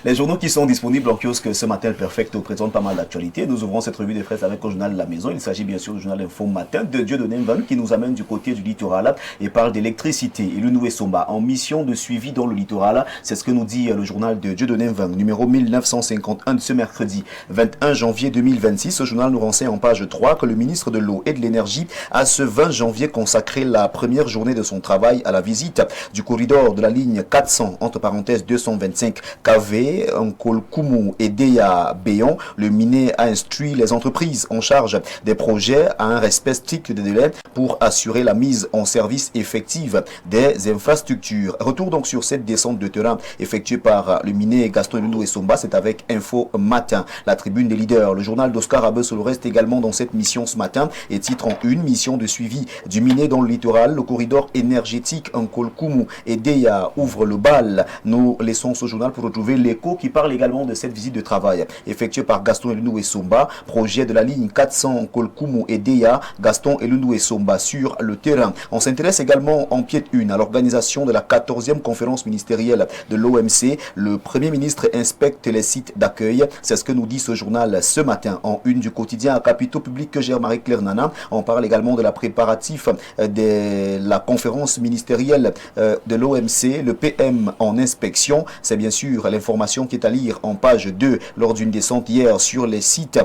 Les journaux qui sont disponibles en kiosque ce matin, le Perfecto présente pas mal d'actualités. Nous ouvrons cette revue de presse avec le journal de la maison. Il s'agit bien sûr du journal Info Matin de Dieudonné Mvan qui nous amène du côté du littoral et parle d'électricité. Et le Nouveau Somba en mission de suivi dans le littoral. C'est ce que nous dit le journal de Dieudonné Mvan, numéro 1951 de ce mercredi 21 janvier 2026. Ce journal nous renseigne en page 3 que le ministre de l'Eau et de l'Énergie a ce 20 janvier consacré la première journée de son travail à la visite du corridor de la ligne 400, entre parenthèses 225 KV, Nkolkumu et Deya Béon. Le MINE a instruit les entreprises en charge des projets à un respect strict des délais pour assurer la mise en service effective des infrastructures. Retour donc sur cette descente de terrain effectuée par le MINE Gaston Elundou et Somba, c'est avec Info Matin. La tribune des leaders, le journal d'Oscar Abel reste également dans cette mission ce matin et titre en une mission de suivi du MINE dans le littoral. Le corridor énergétique Nkolkumu et Deya ouvre le bal. Nous laissons ce journal pour retrouver l'écho qui parle également de cette visite de travail effectuée par Gaston Elundou et Somba, projet de la ligne 400 Nkolkumu et Deya, Gaston Elundou et Somba sur le terrain. On s'intéresse également en pied de une à l'organisation de la 14e conférence ministérielle de l'OMC. Le Premier ministre inspecte les sites d'accueil. C'est ce que nous dit ce journal ce matin en une du quotidien à Capitaux Public que gère Marie-Claire Nana. On parle également de la préparatif de la conférence ministérielle de l'OMC, le PM en inspection. C'est bien sûr l'information qui est à lire en page 2 lors d'une descente hier sur les sites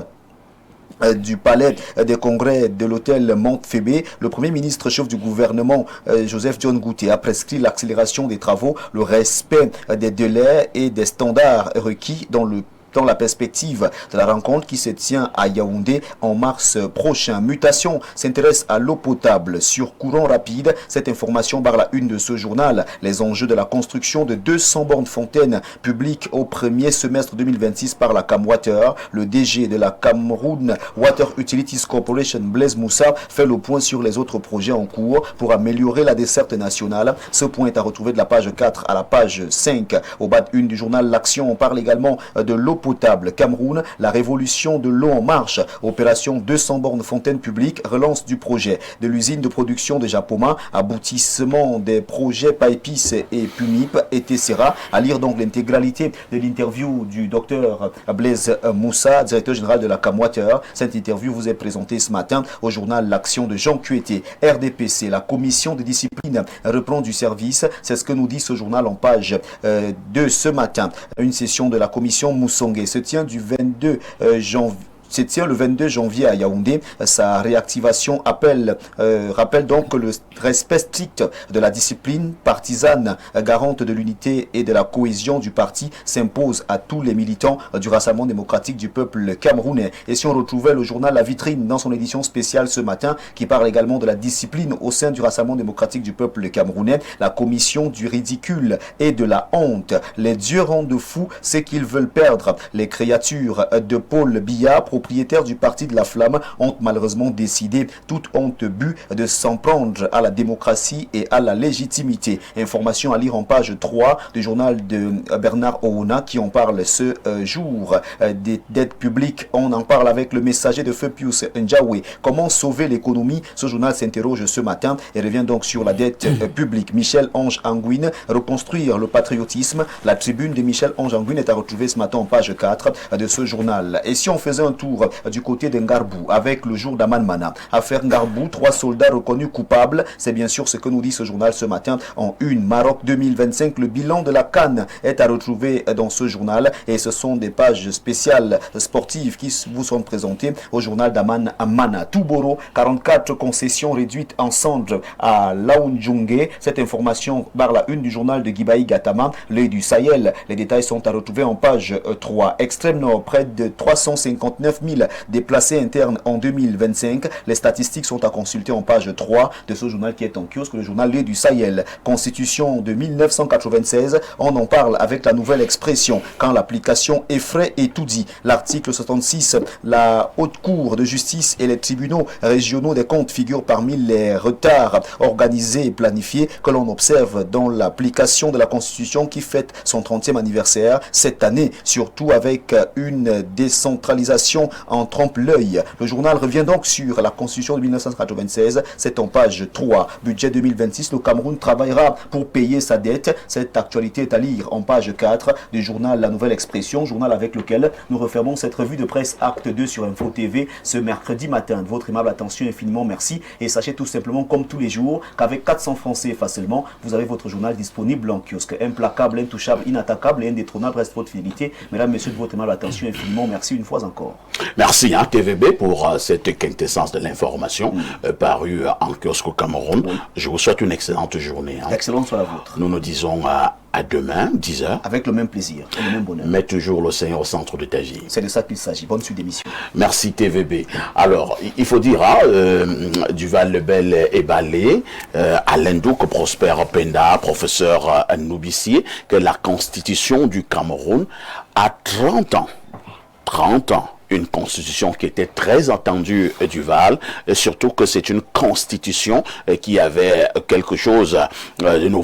du palais des congrès de l'hôtel Montfébé. Le premier ministre chef du gouvernement Joseph John Gouté a prescrit l'accélération des travaux, le respect des délais et des standards requis dans la perspective de la rencontre qui se tient à Yaoundé en mars prochain. Mutation s'intéresse à l'eau potable sur courant rapide. Cette information barre la une de ce journal. Les enjeux de la construction de 200 bornes fontaines publiques au premier semestre 2026 par la Camwater. Le DG de la Cameroun Water Utilities Corporation, Blaise Moussa, fait le point sur les autres projets en cours pour améliorer la desserte nationale. Ce point est à retrouver de la page 4 à la page 5. Au bas de une du journal L'Action, on parle également de l'eau potable. Cameroun, la révolution de l'eau en marche. Opération 200 bornes fontaines publiques, relance du projet de l'usine de production de Japoma, aboutissement des projets PAEPIS et PUMIP et Tessera. À lire donc l'intégralité de l'interview du docteur Blaise Moussa, directeur général de la Camwater. Cette interview vous est présentée ce matin au journal L'Action de Jean Cueté. RDPC, la commission de discipline reprend du service. C'est ce que nous dit ce journal en page 2 ce matin. Une session de la commission Moussongé se tient du 22 janvier. Se tient le 22 janvier à Yaoundé. Sa réactivation rappelle donc que le respect strict de la discipline partisane, garante de l'unité et de la cohésion du parti, s'impose à tous les militants du Rassemblement démocratique du peuple camerounais. Et si on retrouvait le journal La Vitrine dans son édition spéciale ce matin, qui parle également de la discipline au sein du Rassemblement démocratique du peuple camerounais, la commission du ridicule et de la honte. Les dieux rendent fous ce qu'ils veulent perdre. Les créatures de Paul Biya, propriétaires du parti de la Flamme, ont malheureusement décidé, toute honte but, de s'en prendre à la démocratie et à la légitimité. Information à lire en page 3 du journal de Bernard Ouna qui en parle ce jour. Des dettes publiques, on en parle avec le messager de Feu Pius Ndjaoué. Comment sauver l'économie? Ce journal s'interroge ce matin et revient donc sur la dette publique. Michel Ange Anguine, reconstruire le patriotisme. La tribune de Michel Ange Anguine est à retrouver ce matin en page 4 de ce journal. Et si on faisait un tour du côté de Ngarbou avec le jour d'Amanmana, affaire Ngarbou, 3 soldats reconnus coupables, c'est bien sûr ce que nous dit ce journal ce matin en une. Maroc 2025, le bilan de la CAN est à retrouver dans ce journal et ce sont des pages spéciales sportives qui vous sont présentées au journal d'Aman Amana. Touboro, 44 concessions réduites en cendres à Laoundjungé. Cette information barre la une du journal de Guibaï Gatama, l'œil du Sahel. Les détails sont à retrouver en page 3. Extrême Nord, près de 359 000 déplacés internes en 2025. Les statistiques sont à consulter en page 3 de ce journal qui est en kiosque, le journal L'œil du Sahel. Constitution de 1996, on en parle avec la nouvelle expression quand l'application effraie et tout dit. L'article 66, la haute cour de justice et les tribunaux régionaux des comptes figurent parmi les retards organisés et planifiés que l'on observe dans l'application de la Constitution qui fête son 30e anniversaire cette année, surtout avec une décentralisation Constitution en trompe l'œil. Le journal revient donc sur la Constitution de 1996. C'est en page 3. Budget 2026, le Cameroun travaillera pour payer sa dette. Cette actualité est à lire en page 4 du journal La Nouvelle Expression, journal avec lequel nous refermons cette revue de presse Acte 2 sur Info TV ce mercredi matin. De votre aimable attention, infiniment merci. Et sachez tout simplement, comme tous les jours, qu'avec 400 francs CFA seulement, vous avez votre journal disponible en kiosque. Implacable, intouchable, inattaquable et indétrônable reste votre fidélité. Mesdames, messieurs, de votre aimable attention, infiniment merci une fois encore. Merci TVB pour cette quintessence de l'information parue en kiosque au Cameroun. Oui. Je vous souhaite une excellente journée. Excellente soit la vôtre. Nous nous disons à demain, 10h. Avec le même plaisir et le même bonheur. Mets toujours le Seigneur au centre de ta vie. C'est de ça qu'il s'agit. Bonne suite d'émission. Merci TVB. Alors, il faut dire, Duval-le-Bel et Balé, Alain Douk, Prosper Penda, professeur Noubissier, que la Constitution du Cameroun a 30 ans. 30 ans. Une constitution qui était très attendue du Val, et surtout que c'est une constitution qui avait quelque chose de nouveau.